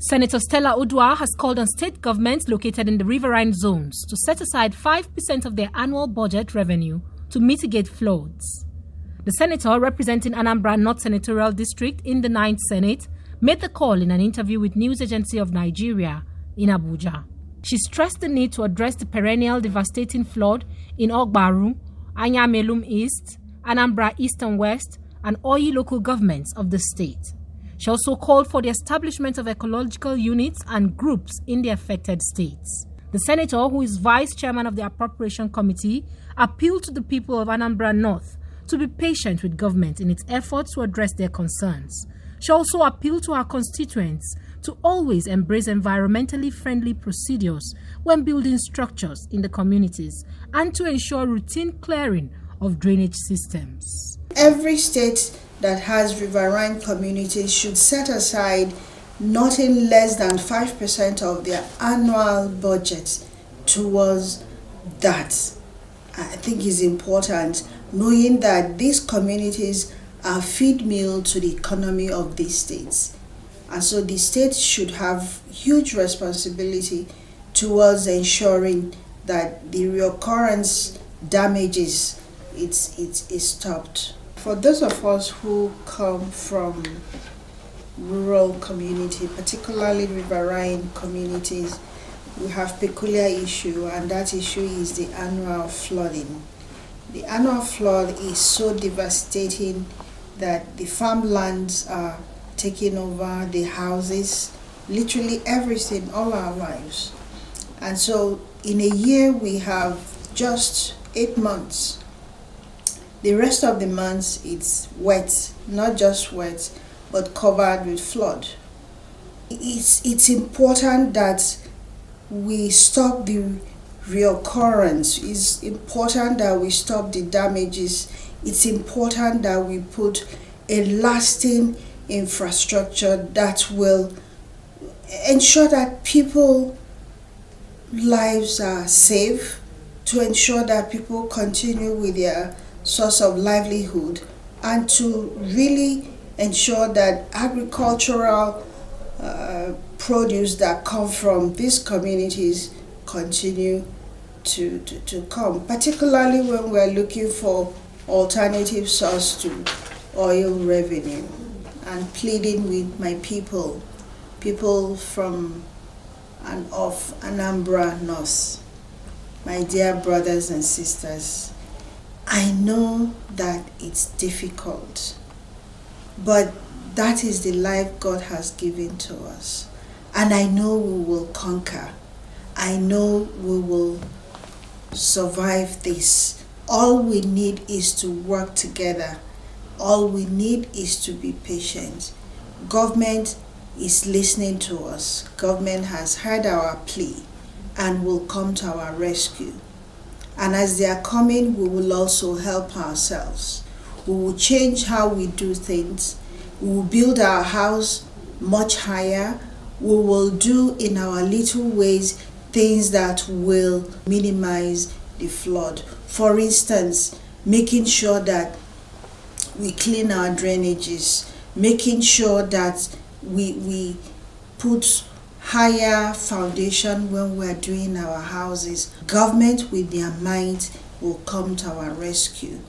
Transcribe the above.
Senator Stella Oduah has called on state governments located in the riverine zones to set aside 5% of their annual budget revenue to mitigate floods. The senator, representing Anambra North Senatorial District in the 9th Senate, made the call in an interview with News Agency of Nigeria in Abuja. She stressed the need to address the perennial devastating flood in Ogbaru, Anyamelum East, Anambra East and West, and Oyi local governments of the state. She also called for the establishment of ecological units and groups in the affected states. The senator, who is vice chairman of the Appropriation Committee, appealed to the people of Anambra North to be patient with government in its efforts to address their concerns. She also appealed to her constituents to always embrace environmentally friendly procedures when building structures in the communities and to ensure routine clearing of drainage systems. Every state that has riverine communities should set aside nothing less than 5% of their annual budget towards that. I think is important, knowing that these communities are feed meal to the economy of these states. And so the states should have huge responsibility towards ensuring that the reoccurrence damages is stopped. For those of us who come from rural community, particularly riverine communities, we have peculiar issue, and that issue is the annual flooding. The annual flood is so devastating that the farmlands are taking over, the houses, literally everything, all our lives. And so in a year we have just 8 months. The rest of the months it's wet, not just wet, but covered with flood. It's important that we stop the reoccurrence. It's important that we stop the damages. It's important that we put a lasting infrastructure that will ensure that people's lives are safe, to ensure that people continue with their source of livelihood, and to really ensure that agricultural produce that come from these communities continue to come, particularly when we're looking for alternative source to oil revenue, and pleading with my people from and of Anambra North, my dear brothers and sisters. I know that it's difficult, but that is the life God has given to us. And I know we will conquer. I know we will survive this. All we need is to work together. All we need is to be patient. Government is listening to us. Government has heard our plea and will come to our rescue. And as they are coming, we will also help ourselves. We will change how we do things. We will build our house much higher. We will do in our little ways things that will minimize the flood. For instance, making sure that we clean our drainages, making sure that we put higher foundation when we're doing our houses. Government with their might will come to our rescue.